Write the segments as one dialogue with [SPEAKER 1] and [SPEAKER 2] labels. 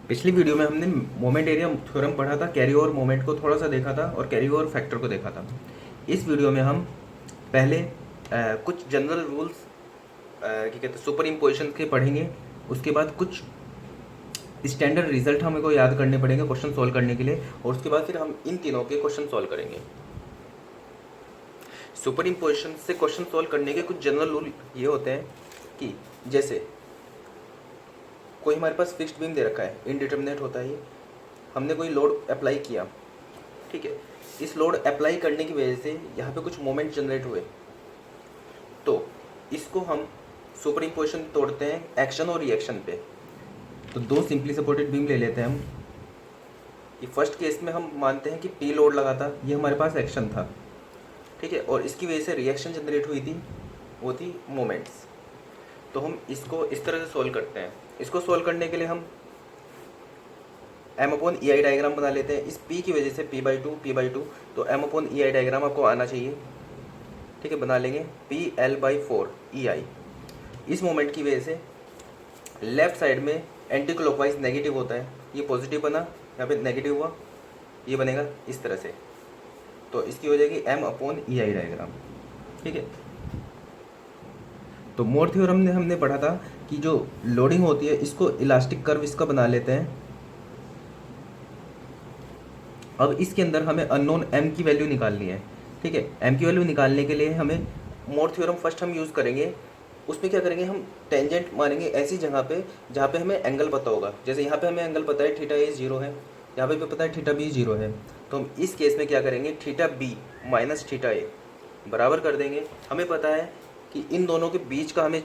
[SPEAKER 1] पिछली वीडियो में हमने मोमेंट एरिया थ्योरम पढ़ा था, कैरी ओवर मोमेंट को थोड़ा सा देखा था और कैरी ओवर फैक्टर को देखा था। इस वीडियो में हम पहले कुछ जनरल रूल्स क्या कहते हैं सुपर इम्पोजिशन के पढ़ेंगे। उसके बाद कुछ स्टैंडर्ड रिजल्ट हमें को याद करने पड़ेंगे क्वेश्चन सॉल्व करने के लिए, और उसके बाद फिर हम इन तीनों के क्वेश्चन सॉल्व करेंगे। सुपर इम्पोजिशन से क्वेश्चन सॉल्व करने के कुछ जनरल रूल ये होते हैं कि जैसे कोई हमारे पास फिक्स्ड बीम दे रखा है, इनडिटर्मिनेट होता है ये, हमने कोई लोड अप्लाई किया, ठीक है। इस लोड अप्लाई करने की वजह से यहाँ पे कुछ मोमेंट जनरेट हुए, तो इसको हम सुपर इम्पोजिशन तोड़ते हैं एक्शन और रिएक्शन पे। तो दो सिंपली सपोर्टेड बीम ले लेते हैं हम। ये फर्स्ट केस में हम मानते हैं कि पी लोड लगा था, ये हमारे पास एक्शन था, ठीक है, और इसकी वजह से रिएक्शन जनरेट हुई थी, वो थी मोमेंट्स। तो हम इसको इस तरह से सोल्व करते हैं। इसको सोल्व करने के लिए हम M/EI डायग्राम बना लेते हैं। इस P की वजह से P/2 तो M/EI डायग्राम आपको आना चाहिए, ठीक है, बना लेंगे। PL/4 EI। इस मोमेंट की वजह से लेफ्ट साइड में एंटी क्लॉकवाइज नेगेटिव होता है, ये पॉजिटिव बना, यहाँ पे नेगेटिव हुआ, ये बनेगा इस तरह से। तो इसकी हो जाएगी M/EI डायग्राम, ठीक है। तो मोर थ्योरम ने हमने पढ़ा था कि जो लोडिंग होती है इसको इलास्टिक कर्व इसका बना लेते हैं। अब इसके अंदर हमें अननोन m की वैल्यू निकालनी है, ठीक है। m की वैल्यू निकालने के लिए हमें मोर थ्योरम फर्स्ट हम यूज़ करेंगे। उसमें क्या करेंगे, हम टेंजेंट मारेंगे ऐसी जगह पे जहाँ पे हमें एंगल पता होगा। जैसे यहाँ पे हमें एंगल पता है थीटा ए 0 है, यहाँ पे भी पता है थीटा बी 0 है। तो हम इस केस में क्या करेंगे, थीटा बी माइनस थीटा ए बराबर कर देंगे। हमें पता है कि इन दोनों के बीच का हमें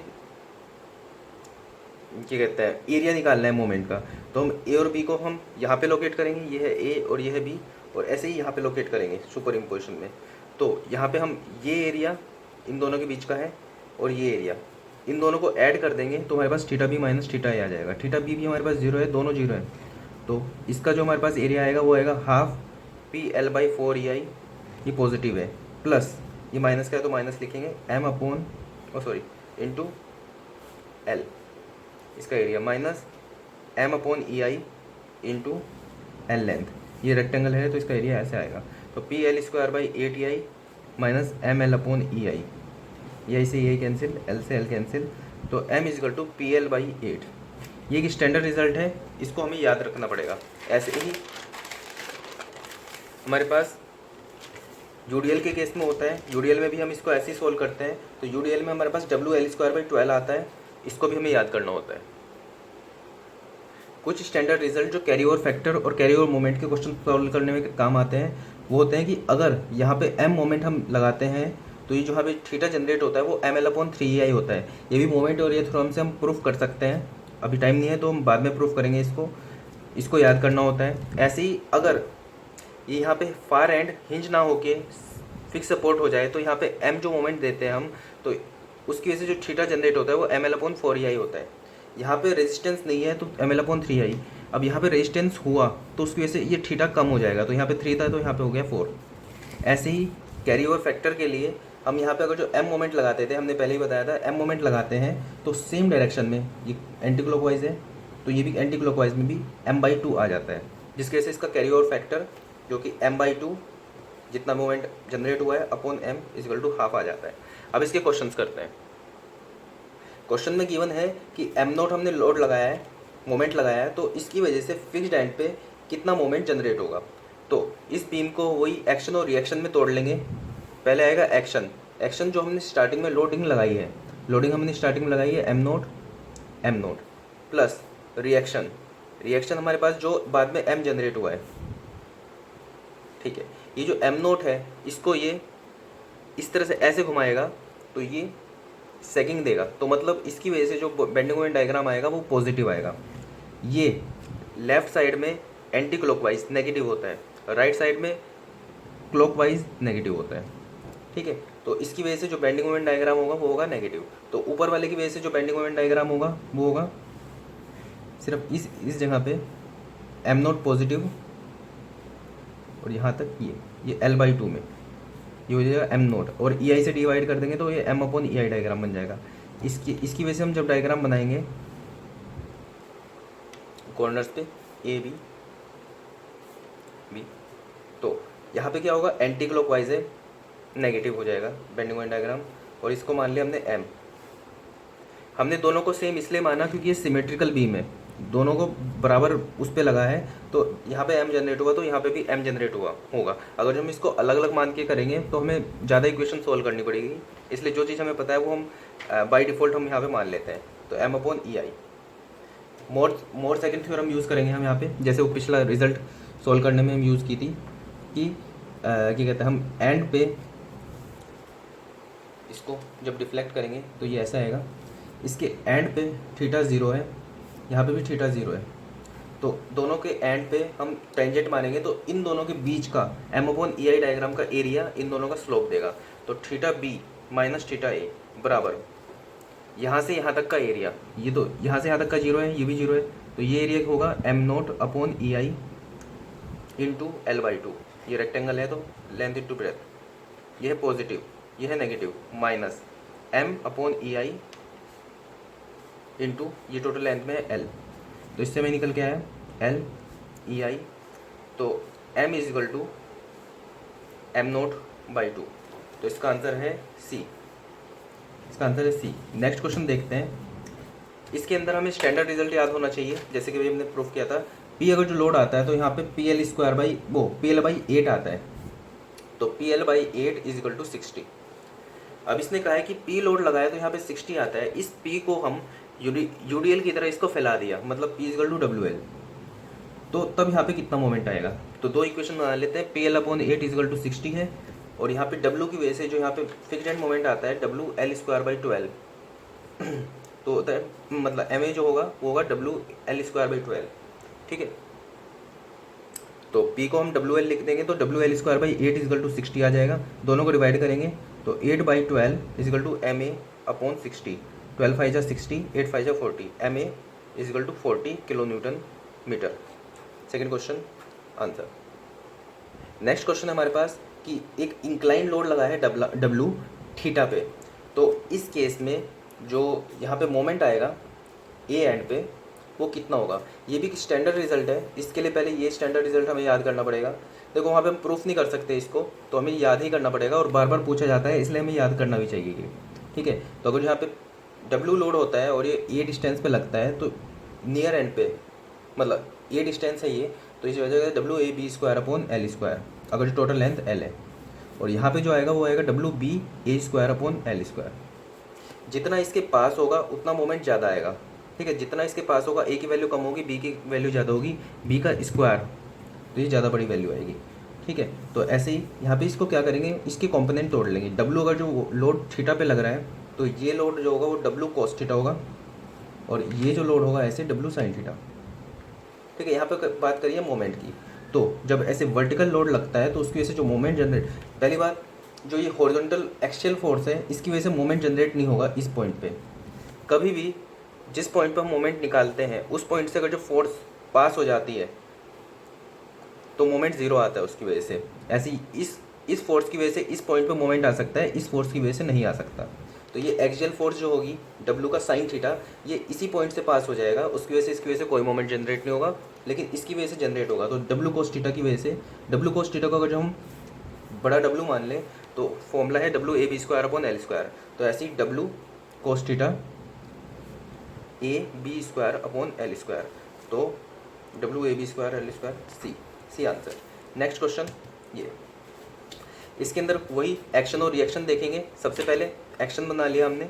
[SPEAKER 1] क्या कहते हैं एरिया निकालना है मोमेंट का। तो हम ए और बी को हम यहाँ पे लोकेट करेंगे, ये है ए और ये है बी, और ऐसे ही यहाँ पे लोकेट करेंगे सुपर इम्पोजिशन में। तो यहाँ पे हम ये एरिया इन दोनों के बीच का है और ये एरिया, इन दोनों को ऐड कर देंगे तो हमारे पास theta B minus theta A आ जाएगा। थीटा बी भी हमारे पास 0 है, दोनों 0 है, तो इसका जो हमारे पास एरिया आएगा वो आएगा हाफ PL/4 EI, ये पॉजिटिव है, प्लस ये माइनस का है तो माइनस लिखेंगे इंटू एल, इसका area minus M/EI into L length, ये रेक्टेंगल है तो इसका एरिया ऐसे आएगा। तो PL²/8EI माइनस ML/EI, ये से ये कैंसिल, L से L कैंसिल, तो M=PL/8। ये एक स्टैंडर्ड रिजल्ट है, इसको हमें याद रखना पड़ेगा। ऐसे ही हमारे पास यूडीएल के केस में होता है, यूडीएल में भी हम इसको ऐसे ही सोल्व करते हैं। तो यूडीएल में हमारे पास WL²/12 आता है, इसको भी हमें याद करना होता है। कुछ स्टैंडर्ड रिजल्ट जो कैरी ओवर फैक्टर और कैरी ओवर मोमेंट के क्वेश्चन सॉल्व करने में काम आते हैं, वो होते हैं कि अगर यहाँ पे m मोमेंट हम लगाते हैं तो ये जो यहाँ पे थीटा जनरेट होता है वो ML/3EI होता है। ये भी मोमेंट और ये थ्योरम से हम प्रूफ कर सकते हैं, अभी टाइम नहीं है तो हम बाद में प्रूफ करेंगे। इसको याद करना होता है। ऐसे ही अगर ये यहाँ पे फार एंड हिंज ना होके फिक्स सपोर्ट हो जाए तो यहाँ पे m जो मोमेंट देते हैं हम, तो उसकी वजह से जो थीटा जनरेट होता है वो ML/4EI होता है। यहाँ पे रेजिस्टेंस नहीं है तो ML/3EI। अब यहाँ पे रेजिस्टेंस हुआ तो उसकी वजह से ये थीटा कम हो जाएगा, तो यहाँ पे 3 था तो यहाँ पे हो गया 4। ऐसे ही कैरी ओवर फैक्टर के लिए हम यहाँ पे अगर जो m मोमेंट लगाते थे, हमने पहले ही बताया था, m मोमेंट लगाते हैं तो सेम डायरेक्शन में, ये एंटी क्लॉकवाइज है तो ये भी एंटी क्लॉकवाइज में भी m/2 आ जाता है, जिसकी वजह से इसका कैरी ओवर फैक्टर जो कि m/2 जितना मोमेंट जनरेट हुआ है अपॉन m = ½ आ जाता है। अब इसके क्वेश्चंस करते हैं। क्वेश्चन में गिवन है कि m0 हमने लोड लगाया है, मोमेंट लगाया है, तो इसकी वजह से फिक्स्ड एंड पे कितना मोमेंट जनरेट होगा। तो इस बीम को वही एक्शन और रिएक्शन में तोड़ लेंगे। पहले आएगा एक्शन। एक्शन जो हमने स्टार्टिंग में लोडिंग लगाई है, लोडिंग हमने स्टार्टिंग में लगाई है m0 प्लस रिएक्शन, रिएक्शन हमारे पास जो बाद में m जनरेट हुआ है, ठीक है। ये जो m0 है इसको ये इस तरह से ऐसे घुमाएगा तो ये सेगिंग देगा, तो मतलब इसकी वजह से जो बेंडिंग मोमेंट डायग्राम आएगा वो पॉजिटिव आएगा। ये लेफ्ट साइड में एंटी क्लॉकवाइज नेगेटिव होता है, राइट साइड में क्लॉकवाइज नेगेटिव होता है, ठीक है। तो इसकी वजह से जो बेंडिंग मोमेंट डायग्राम होगा वो होगा नेगेटिव। तो ऊपर वाले की वजह से जो बेंडिंग मोमेंट डायग्राम होगा वो होगा सिर्फ इस जगह पे m0 पॉजिटिव और यहाँ तक ये L/2 में ये हो जाएगा m0, और EI से डिवाइड कर देंगे तो ये M/EI डायग्राम बन जाएगा। इसकी वजह से हम जब डायग्राम बनाएंगे कॉर्नर्स पे ए बी बी। तो यहाँ पे क्या होगा, एंटी क्लॉकवाइज है, नेगेटिव हो जाएगा बेंडिंग मोमेंट डायग्राम। और इसको मान लिया हमने एम। हमने दोनों को सेम इसलिए माना क्योंकि ये सिमेट्रिकल बीम है, दोनों को बराबर उस पर लगा है, तो यहाँ पे एम जनरेट हुआ तो यहाँ पे भी एम जनरेट हुआ होगा। अगर हम इसको अलग अलग मान के करेंगे तो हमें ज़्यादा इक्वेशन सोल्व करनी पड़ेगी, इसलिए जो चीज़ हमें पता है वो हम बाय डिफ़ॉल्ट हम यहाँ पे मान लेते हैं। तो एम अपॉन ई आई। मोर सेकंड थ्योरम यूज़ करेंगे हम यहाँ पे, जैसे वो पिछला रिजल्ट सोल्व करने में हम यूज़ की थी कि क्या कहते हैं, हम एंड पे इसको जब डिफ्लेक्ट करेंगे तो ये ऐसा आएगा, इसके एंड पे थीटा 0 है, यहाँ पे भी थीटा 0 है, तो दोनों के एंड पे हम टेंजेंट मानेंगे तो इन दोनों के बीच का एम अपॉन ई आई डायग्राम का एरिया इन दोनों का स्लोप देगा। तो थीटा बी माइनस थीटा ए बराबर यहाँ से यहाँ तक का एरिया, ये तो यहाँ से यहाँ तक का 0 है, ये भी 0 है, तो ये एरिया होगा M naught upon E I into L by two. ये रेक्टेंगल है तो लेंथ इंटू ब्रेथ, ये है पॉजिटिव, ये है negative, minus M upon E I into ये टोटल लेंथ में है एल, तो इससे में निकल के आया एल ई आई, तो M is equal to M naught by two. तो इसका आंसर है सी, इसका आंसर है सी। नेक्स्ट क्वेश्चन देखते हैं। इसके अंदर हमें स्टैंडर्ड रिजल्ट याद होना चाहिए, जैसे कि भाई हमने प्रूफ किया था, पी अगर जो लोड आता है तो यहाँ पे पी एल स्क्वायर बाई वो पी एल बाई 8 आता है, तो P L by 8 is equal to 60। अब इसने कहा है कि पी लोड लगाया तो यहाँ पे 60 आता है, इस पी को हम यूडीएल की तरह इसको फैला दिया, मतलब P is equal to W L, तो तब यहाँ पे कितना मोमेंट आएगा। तो दो इक्वेशन बना लेते हैं, P L upon 8 is equal to 60 है, और यहाँ पे डब्ल्यू की वजह से जो यहाँ पे फिक्स्ड एंड मोमेंट आता है डब्ल्यू एल स्क्वायर बाई 12, तो मतलब एम ए जो होगा वो होगा डब्ल्यू एल स्क्वायर बाई 12, ठीक है। तो पी को हम डब्ल्यू एल लिख देंगे तो W L square by 8 is equal to 60 आ जाएगा, दोनों को डिवाइड करेंगे तो 8 बाई 12 is equal to M A upon 60, 12 five जा 60, 8 फाइव जा 40, M A is equal to 40 kilo newton metre. Second question answer. Next question है हमारे पास कि एक इंक्लाइन लोड लगा है डब्ल्यू थीटा पे, तो इस केस में जो यहाँ पे मोमेंट आएगा ए एंड पे वो कितना होगा। ये भी स्टैंडर्ड रिजल्ट है, इसके लिए पहले ये स्टैंडर्ड रिजल्ट हमें याद करना पड़ेगा। देखो वहाँ पे हम प्रूफ नहीं कर सकते इसको, तो हमें याद ही करना पड़ेगा, और बार बार पूछा जाता है इसलिए हमें याद करना भी चाहिए, ठीक है। तो अगर यहाँ पे डब्ल्यू लोड होता है और ये डिस्टेंस पे लगता है, तो नियर एंड पे मतलब ये डिस्टेंस है ये, तो इस वजह से W A B square upon L square, अगर जो टोटल लेंथ एल है, और यहाँ पे जो आएगा वो आएगा डब्ल्यू बी ए स्क्वायर अपॉन एल स्क्वायर। जितना इसके पास होगा उतना मोमेंट ज़्यादा आएगा, ठीक है। जितना इसके पास होगा ए की वैल्यू कम होगी, बी की वैल्यू ज़्यादा होगी, बी का स्क्वायर तो ये ज़्यादा बड़ी वैल्यू आएगी, ठीक है। तो ऐसे ही यहाँ पे इसको क्या करेंगे, इसके कंपोनेंट तोड़ लेंगे। डब्ल्यू अगर जो लोड थीटा पे लग रहा है तो ये लोड जो होगा वो डब्ल्यू कॉस थीटा होगा, और ये जो लोड होगा ऐसे डब्ल्यू साइन थीटा, ठीक है। यहाँ पे बात करिए मोमेंट की, तो जब ऐसे वर्टिकल लोड लगता है तो उसकी वजह से जो मोमेंट जनरेट, पहली बात जो ये हॉरिजॉन्टल एक्सियल फोर्स है इसकी वजह से मोमेंट जनरेट नहीं होगा इस पॉइंट पे। कभी भी जिस पॉइंट पे हम मोमेंट निकालते हैं उस पॉइंट से अगर जो फोर्स पास हो जाती है तो मोमेंट ज़ीरो आता है उसकी वजह से। ऐसी इस फोर्स की वजह से इस पॉइंट पे मोमेंट आ सकता है, इस फोर्स की वजह से नहीं आ सकता। तो ये एक्सियल फोर्स जो होगी डब्ल्यू का साइन थीटा, ये इसी पॉइंट से पास हो जाएगा, उसकी वजह से इसकी वजह से कोई मोमेंट जनरेट नहीं होगा, लेकिन इसकी वजह से जनरेट होगा। तो डब्ल्यू कोस थीटा की वजह से, डब्ल्यू कोस थीटा को अगर जो हम बड़ा डब्ल्यू मान लें तो फॉर्मूला है W A B square upon L square, तो ऐसे ही W cos theta A B square upon L square, तो W A B square L square, C answer. Next question ये, इसके अंदर वही एक्शन और रिएक्शन देखेंगे। सबसे पहले एक्शन बना लिया हमने,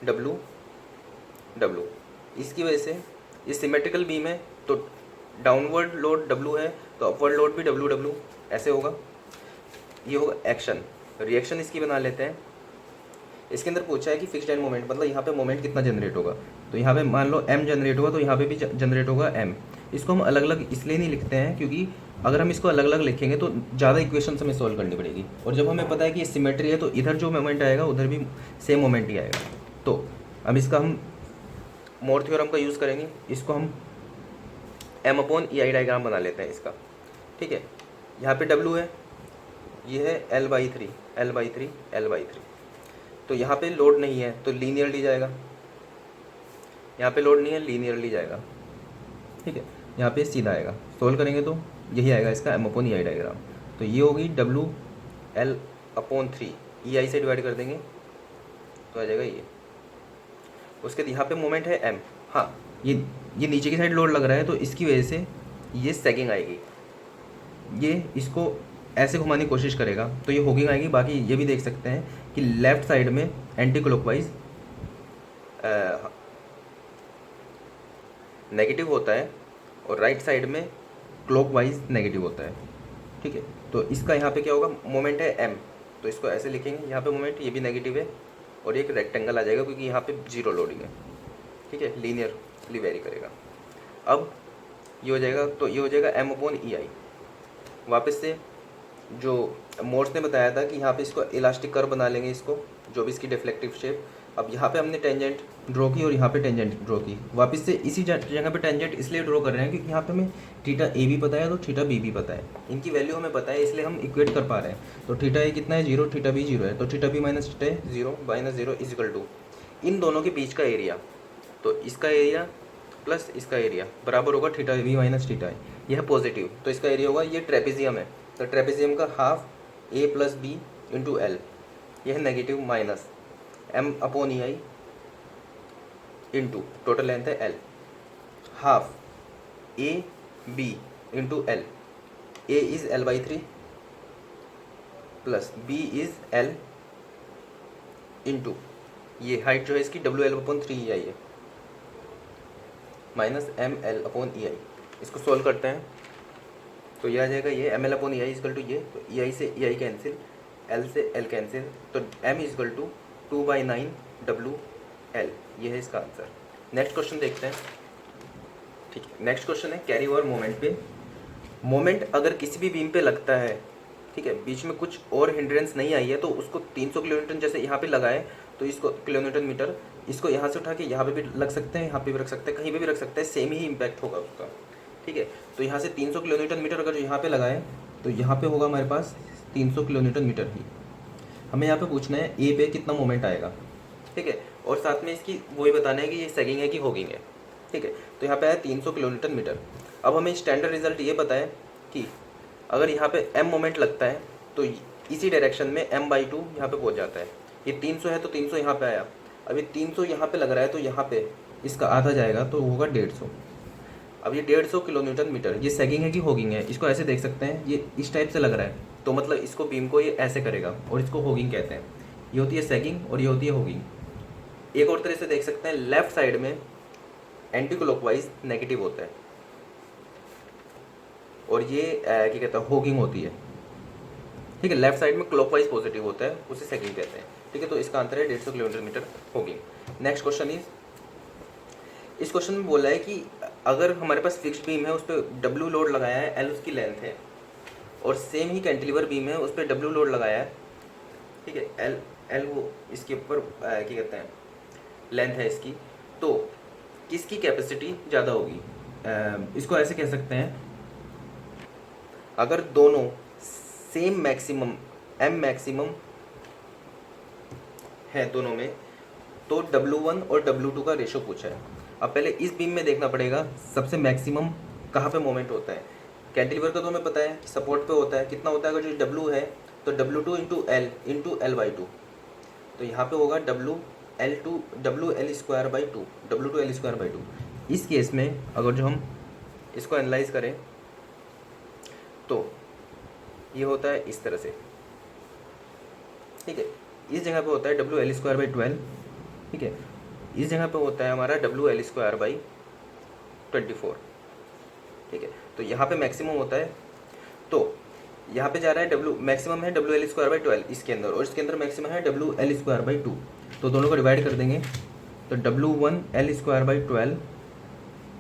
[SPEAKER 1] डब्ल्यू इसकी वजह से ये सिमेट्रिकल बीम है, तो डाउनवर्ड लोड डब्ल्यू है तो अपवर्ड लोड भी डब्ल्यू ऐसे होगा, ये होगा एक्शन। रिएक्शन इसकी बना लेते हैं। इसके अंदर पूछा है कि फिक्स्ड एंड मोमेंट, मतलब यहाँ पे मोमेंट कितना जनरेट होगा, तो यहाँ पे मान लो m जनरेट होगा तो यहाँ पे भी जनरेट होगा m। इसको हम अलग अलग इसलिए नहीं लिखते हैं क्योंकि अगर हम इसको अलग अलग लिखेंगे तो ज़्यादा इक्वेशन हमें सॉल्व करनी पड़ेगी, और जब हमें पता है कि ये सिमेट्री है तो इधर जो मोमेंट आएगा उधर भी सेम मोमेंट ही आएगा। तो अब इसका हम मोर थ्योरम का यूज़ करेंगे, इसको हम m अपॉन ई आई डायग्राम बना लेते हैं इसका, ठीक है। यहाँ पे w है, ये है L/3, तो यहाँ पे लोड नहीं है तो लीनियरली जाएगा, यहाँ पे लोड नहीं है, लीनियरली जाएगा, ठीक है। यहाँ पे सीधा आएगा, सोल्व करेंगे तो यही आएगा इसका M/EI डायग्राम। तो ये होगी WL/3, EI से डिवाइड कर देंगे तो आ जाएगा ये। उसके यहाँ पे मोमेंट है M। हाँ, ये नीचे की साइड लोड लग रहा है तो इसकी वजह से ये सैगिंग आएगी, ये इसको ऐसे घुमाने की कोशिश करेगा तो ये होगिंग आएगी। बाकी ये भी देख सकते हैं कि लेफ्ट साइड में एंटी क्लॉकवाइज नेगेटिव होता है और राइट साइड में क्लॉकवाइज नेगेटिव होता है, ठीक है। तो इसका यहाँ पे क्या होगा, मोमेंट है M, तो इसको ऐसे लिखेंगे, यहाँ पे मोमेंट ये भी नेगेटिव है और एक रेक्टेंगल आ जाएगा क्योंकि यहाँ पे जीरो लोडिंग है, ठीक है, लीनियरली वेरी करेगा। अब ये हो जाएगा, तो ये हो जाएगा M/EI। वापस से जो मोर्स ने बताया था कि यहाँ पे इसको इलास्टिक कर्व बना लेंगे, इसको जो भी इसकी डिफ्लेक्टिव शेप। अब यहाँ पे हमने टेंजेंट ड्रॉ की और यहाँ पे टेंजेंट ड्रॉ की, वापस से इसी जगह पे टेंजेंट इसलिए ड्रॉ कर रहे हैं क्योंकि यहाँ पे हमें थीटा A भी पता है तो थीटा B भी पता है, इनकी वैल्यू हमें पता है इसलिए हम इक्वेट कर पा रहे हैं। तो थीटा A कितना है 0, थीटा B 0 है, तो theta B minus theta A 0 minus 0 is equal to इन दोनों के बीच का एरिया, तो इसका एरिया प्लस इसका एरिया बराबर होगा theta B minus theta A। यह है पॉजिटिव तो इसका एरिया होगा, ये ट्रेपेजियम है तो ट्रेपेजियम का half A plus B into L। यह है negative minus M/EI into total length है L, half AB into L। A is L/3 plus B is L into ये हाइट जो है इसकी WL/3EI है माइनस ML/EI। इसको सोल्व करते हैं तो यह आ जाएगा ये ML/EI इजकल टू ये, तो EI से EI कैंसिल, L से L कैंसिल, तो M इजकल टू 2/9 WL। ये है इसका आंसर। नेक्स्ट क्वेश्चन देखते हैं, ठीक है। नेक्स्ट क्वेश्चन है कैरी ओवर मोमेंट पे। मोमेंट अगर किसी भी बीम पे लगता है, ठीक है, बीच में कुछ और हिंड्रेंस नहीं आई है तो उसको 300 किलोन्यूटन जैसे यहाँ पे लगाए तो इसको किलोमीटर मीटर, इसको यहाँ से उठा के यहाँ पे भी लग सकते हैं, यहाँ पे भी रख सकते हैं, कहीं पे भी रख सकते हैं, सेम ही इम्पैक्ट होगा उसका, ठीक है। तो यहाँ से 300 किलोमीटर मीटर अगर यहाँ पे लगाए तो यहाँ पे होगा हमारे पास 300 किलोमीटर मीटर ही। हमें यहाँ पे पूछना है ए पे कितना मोमेंट आएगा, ठीक है, और साथ में इसकी वही बताना है कि ये सैगिंग है कि होगिंग है, ठीक है। तो यहाँ पे आया 300 किलोमीटर मीटर। अब हमें स्टैंडर्ड रिजल्ट ये पता है कि अगर यहाँ पे m मोमेंट लगता है तो इसी डायरेक्शन में m/2 यहाँ पे पहुँच जाता है। ये 300 है तो 300 यहाँ पे आया, अब ये 300 यहाँ पे लग रहा है तो यहाँ पे इसका आधा जाएगा तो होगा 150। अब ये 150 किलोमीटर मीटर, ये सैगिंग है कि होगिंग है, इसको ऐसे देख सकते हैं, ये इस टाइप से लग रहा है तो मतलब इसको बीम को ये ऐसे करेगा और इसको होगिंग कहते हैं। ये होती है सैगिंग और ये होती है होगिंग। एक और तरह से देख सकते हैं, लेफ्ट साइड में एंटी क्लॉकवाइज नेगेटिव होता है और ये क्या कहता है होगिंग होती है, ठीक है। लेफ्ट साइड में क्लॉकवाइज पॉजिटिव होता है, उसे सैगिंग कहते हैं, ठीक है। तो इसका आंसर है 150 kilometre metre hogging. Next question is, इस क्वेश्चन में बोला है कि अगर हमारे पास फिक्स्ड बीम है उस पर W लोड लगाया है, L उसकी लेंथ है, और सेम ही कैंटिलीवर बीम है उस पर W लोड लगाया है, ठीक है, L वो इसके ऊपर क्या कहते हैं लेंथ है इसकी, तो किसकी कैपेसिटी ज़्यादा होगी। इसको ऐसे कह सकते हैं, अगर दोनों सेम मैक्सिमम M मैक्सिमम है दोनों में तो W1 और W2 का रेशो पूछा है। अब पहले इस बीम में देखना पड़ेगा सबसे मैक्सिमम कहाँ पे मोमेंट होता है। कैंटिलीवर का तो हमें पता है सपोर्ट पे होता है, कितना होता है, अगर जो W है तो W2 into L into L/2, तो यहाँ पे होगा WL/2 W2L/2। इस केस में अगर जो हम इसको एनालाइज करें तो ये होता है इस तरह से, ठीक है। इस जगह पे होता है WL/12, ठीक है। इस जगह पे होता है हमारा WL/24, ठीक है। तो यहाँ पे मैक्सिमम होता है, तो यहाँ पे जा रहा है मैक्सिमम है WL/12 इसके अंदर, और इसके अंदर मैक्सिमम है WL/2, तो दोनों को डिवाइड कर देंगे तो W1L/12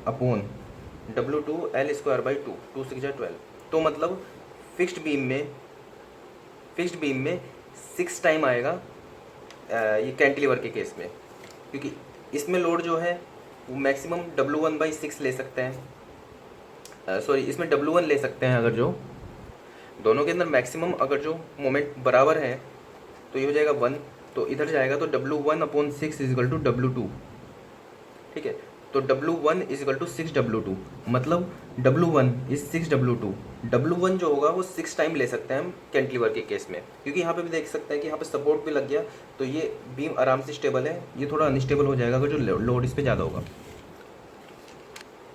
[SPEAKER 1] अपॉन W2L/2, 2 6 12। तो मतलब फिक्स्ड बीम में 6 टाइम आएगा ये कैंटिलीवर के केस में, क्योंकि इसमें लोड जो है वो मैक्सिमम W1/6 ले सकते हैं, सॉरी इसमें W1 ले सकते हैं। अगर जो दोनों के अंदर मैक्सिमम अगर जो मोमेंट बराबर है तो ये हो जाएगा 1, तो इधर जाएगा तो W1/6 is equal to W2, ठीक है। तो W1 is equal to 6W2, मतलब W1 इज 6W2। W1 जो होगा वो 6 टाइम ले सकते हैं हम कैंटिलीवर के केस में, क्योंकि यहाँ पे भी देख सकते हैं कि यहाँ पे सपोर्ट भी लग गया, तो ये बीम आराम से स्टेबल है। ये थोड़ा अनस्टेबल हो जाएगा अगर जो लोड इस पर ज़्यादा होगा।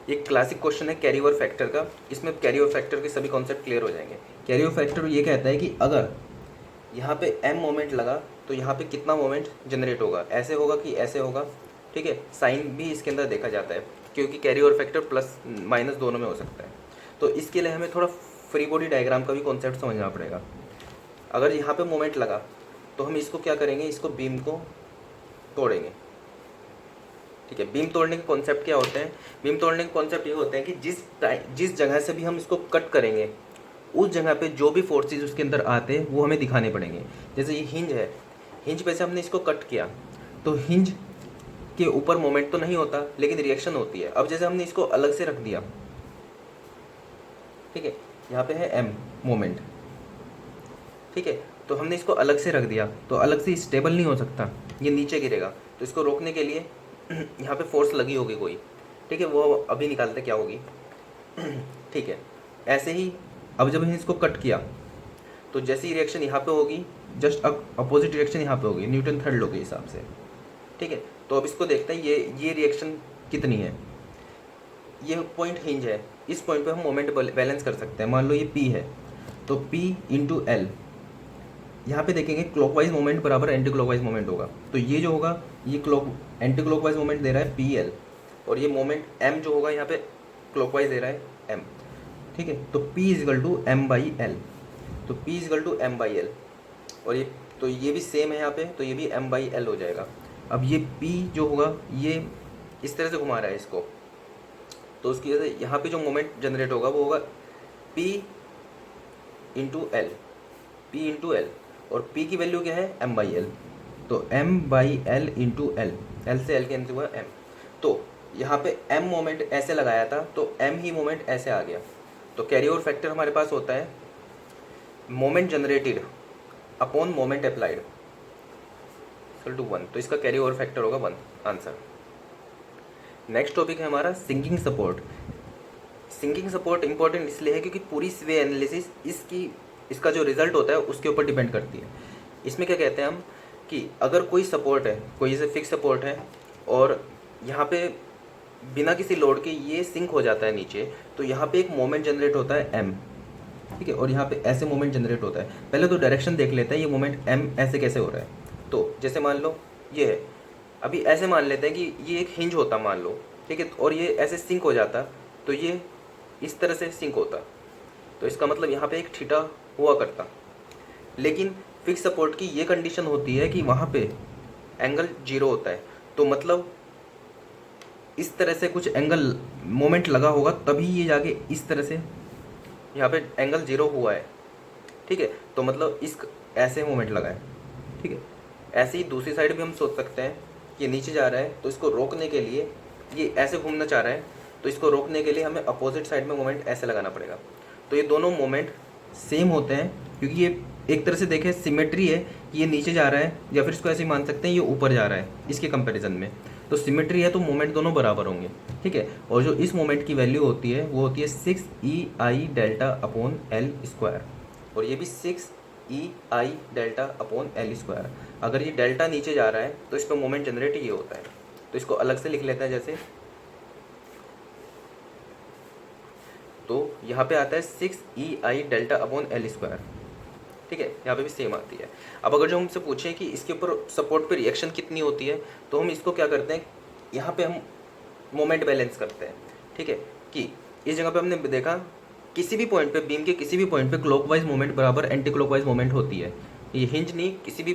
[SPEAKER 1] एक क्लासिक क्वेश्चन है कैरी ओवर फैक्टर का, इसमें कैरी ओवर फैक्टर के सभी कॉन्सेप्ट क्लियर हो जाएंगे। कैरी ओवर फैक्टर ये कहता है कि अगर यहाँ पे m मोमेंट लगा तो यहाँ पे कितना मोमेंट जनरेट होगा, ऐसे होगा कि ऐसे होगा, ठीक है। साइन भी इसके अंदर देखा जाता है, क्योंकि carry over factor plus minus दोनों में हो सकता है। तो इसके लिए हमें थोड़ा फ्री बॉडी डायग्राम का भी कॉन्सेप्ट समझना पड़ेगा। अगर यहाँ पे मोमेंट लगा तो हम इसको क्या करेंगे, इसको बीम को तोड़ेंगे, ठीक है। बीम तोड़ने के कॉन्सेप्ट क्या होते हैं, बीम तोड़ने के कॉन्सेप्ट ये होते हैं कि जिस जगह से भी हम इसको कट करेंगे उस जगह पे जो भी फोर्सेस उसके अंदर आते हैं वो हमें दिखाने पड़ेंगे। जैसे ये हिंज है, हिंज पे से हमने इसको कट किया तो हिंज के ऊपर मोमेंट तो नहीं होता लेकिन रिएक्शन होती है। अब जैसे हमने इसको अलग से रख दिया, ठीक है, यहाँ पे है m मोमेंट, ठीक है, तो हमने इसको अलग से रख दिया तो अलग से स्टेबल नहीं हो सकता, ये नीचे गिरेगा। तो इसको रोकने के लिए यहाँ पे फोर्स लगी होगी कोई, ठीक है, वो अभी निकालते क्या होगी, ठीक है। ऐसे ही अब जब हमने इसको कट किया तो जैसी रिएक्शन यहाँ पे होगी जस्ट अपोजिट रिएक्शन यहाँ पे होगी न्यूटन थर्ड लॉ के हिसाब से, ठीक है। तो अब इसको देखते हैं ये रिएक्शन कितनी है। ये पॉइंट हिंज है, इस पॉइंट पे हम मोमेंट बैलेंस कर सकते हैं। मान लो ये P है तो P इंटू एल, यहाँ पे देखेंगे क्लॉकवाइज मोमेंट बराबर एंटी क्लॉकवाइज मोमेंट होगा। तो ये जो होगा ये एंटी क्लॉकवाइज मोमेंट दे रहा है PL, और ये मोमेंट M जो होगा यहाँ पे क्लॉकवाइज दे रहा है M, ठीक है। तो P is equal to M by L, तो P is equal to M by L, और ये तो ये भी सेम है यहाँ पे, तो ये भी M बाई एल हो जाएगा। अब ये P जो होगा ये इस तरह से घुमा रहा है इसको, तो उसकी वजह से यहाँ पे जो मोमेंट जनरेट होगा वो होगा P into L, P into L, और P की वैल्यू क्या है M बाई एल, तो M by L into L, L से एल कैंसिल हुआ M। तो यहाँ पे M मोमेंट ऐसे लगाया था तो M ही मोमेंट ऐसे आ गया। तो कैरी ओवर फैक्टर हमारे पास होता है moment generated upon moment applied equal to 1, तो इसका कैरी ओवर फैक्टर होगा 1 आंसर। नेक्स्ट टॉपिक है हमारा sinking support. Sinking support important इसलिए है क्योंकि पूरी स्वे एनालिसिस इसका जो रिजल्ट होता है उसके ऊपर डिपेंड करती है। इसमें क्या कहते हैं हम कि अगर कोई सपोर्ट है, कोई जैसे फिक्स सपोर्ट है और यहाँ पे बिना किसी लोड के ये सिंक हो जाता है नीचे, तो यहाँ पे एक मोमेंट जनरेट होता है m, ठीक है, और यहाँ पे ऐसे मोमेंट जनरेट होता है। पहले तो डायरेक्शन देख लेते हैं ये मोमेंट m ऐसे कैसे हो रहा है। तो जैसे मान लो ये है, अभी ऐसे मान लेते हैं कि ये एक हिंज होता मान लो, ठीक है, और ये ऐसे सिंक हो जाता तो ये इस तरह से सिंक होता, तो इसका मतलब यहाँ पे एक थीटा हुआ करता। लेकिन फिक्स सपोर्ट की ये कंडीशन होती है कि वहाँ पे एंगल 0 होता है, तो मतलब इस तरह से कुछ एंगल मोमेंट लगा होगा तभी ये जाके इस तरह से यहाँ पे एंगल 0 हुआ है, ठीक है। तो मतलब इस ऐसे मोमेंट लगा है, ठीक है। ऐसे ही दूसरी साइड भी हम सोच सकते हैं कि नीचे जा रहा है तो इसको रोकने के लिए, ये ऐसे घूमना चाह रहा है तो इसको रोकने के लिए हमें अपोजिट साइड में मोमेंट ऐसे लगाना पड़ेगा। तो ये दोनों मोमेंट सेम होते हैं क्योंकि ये एक तरह से देखें सिमेट्री है कि ये नीचे जा रहा है, या फिर इसको ऐसे ही मान सकते हैं ये ऊपर जा रहा है इसके कंपैरिजन में। तो सिमेट्री है तो मोमेंट दोनों बराबर होंगे, ठीक है। और जो इस मोमेंट की वैल्यू होती है वो होती है 6EI delta upon L square, और ये भी 6EI delta upon L square. अगर ये डेल्टा नीचे जा रहा है तो इस पर मोमेंट जनरेट ये होता है, तो इसको अलग से लिख लेते हैं। जैसे तो यहाँ पे आता है 6EI delta upon L square, ठीक है, यहाँ पे भी सेम आती है। अब अगर जो हमसे पूछें कि इसके ऊपर सपोर्ट पे रिएक्शन कितनी होती है, तो हम इसको क्या करते हैं, यहाँ पे हम मोमेंट बैलेंस करते हैं, ठीक है, कि इस जगह पे हमने देखा किसी भी पॉइंट पे, बीम के किसी भी पॉइंट पे क्लॉकवाइज मोमेंट बराबर एंटी क्लॉकवाइज मोमेंट होती है। ये हिंज नहीं, किसी भी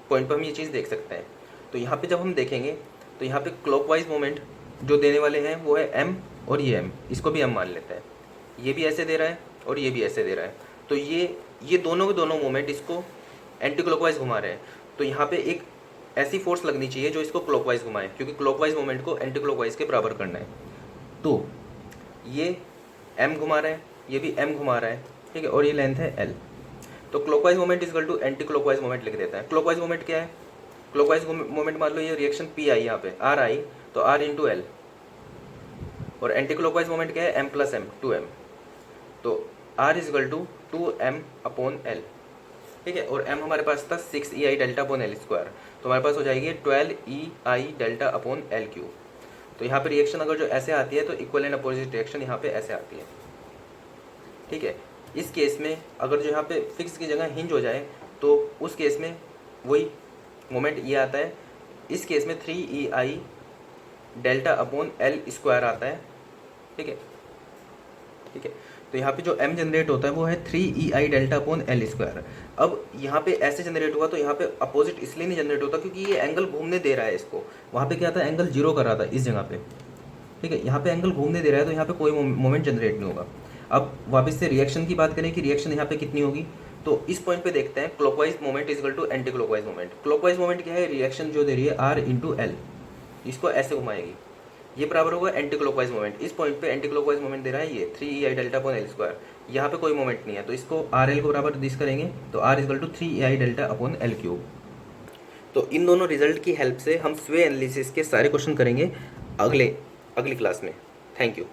[SPEAKER 1] पॉइंट पर हम ये चीज़ देख सकते हैं। तो यहाँ पे जब हम देखेंगे तो यहाँ पे क्लॉकवाइज मोमेंट जो देने वाले हैं वो है m, और ये m, इसको भी हम मान लेते हैं। ये भी ऐसे दे रहा है और ये भी ऐसे दे रहा है, तो ये दोनों के दोनों मोमेंट इसको एंटी क्लॉकवाइज घुमा रहे हैं। तो यहाँ पे एक ऐसी फोर्स लगनी चाहिए जो इसको क्लॉकवाइज घुमाए, क्योंकि क्लॉकवाइज मोमेंट को एंटी क्लॉकवाइज के बराबर करना है। तो ये m घुमा रहा है, ये भी m घुमा रहा है, ठीक है, और ये लेंथ है l। तो clockwise moment equal to anti clockwise moment लिख देता है। क्लॉकवाइज मोमेंट क्या है, क्लॉकवाइज मोमेंट मान लो ये रिएक्शन P आई, यहाँ पे R आई, तो R इंटू एल, और एंटी क्लॉकवाइज मोमेंट क्या है, m प्लस एम, 2m। तो r is equal to 2m upon l, ठीक है। और m हमारे पास था 6 EI delta upon L square, तो हमारे पास हो जाएगी 12 EI delta upon L cube. तो यहाँ पे रिएक्शन अगर जो ऐसे आती है तो इक्वल एंड अपोजिट रिएक्शन यहाँ पे ऐसे आती है, ठीक है। इस केस में अगर जो यहाँ पे फिक्स की जगह हिंज हो जाए तो उस केस में वही मोमेंट ये आता है। इस केस में 3 EI delta upon L square आता है, ठीक है, ठीक है। तो यहाँ पे जो m जनरेट होता है वो है 3 EI delta upon L square. अब यहाँ पे ऐसे जनरेट हुआ तो यहाँ पे अपोजिट इसलिए नहीं जनरेट होता क्योंकि ये एंगल घूमने दे रहा है इसको। वहाँ पे क्या था, एंगल 0 कर रहा था इस जगह पे, ठीक है। यहाँ पे एंगल घूमने दे रहा है तो यहाँ पे कोई मोमेंट जनरेट नहीं होगा। अब वापस से रिएक्शन की बात करें कि रिएक्शन यहाँ पे कितनी होगी, तो इस पॉइंट पे देखते हैं clockwise moment is equal to anti clockwise moment. Clockwise moment क्या है, रिएक्शन जो दे रही है r इंटू एल, इसको ऐसे घुमाएगी, ये बराबर होगा एंटी क्लॉकवाइज मोमेंट। इस पॉइंट पे एंटी क्लॉकवाइज मोमेंट दे रहा है ये 3 EI delta upon L square, यहाँ पे कोई मोमेंट नहीं है तो इसको RL को बराबर दिस करेंगे तो r is equal to 3 EI delta upon L cube. तो इन दोनों रिजल्ट की हेल्प से हम स्वे एनालिसिस के सारे क्वेश्चन करेंगे अगली क्लास में। Thank you.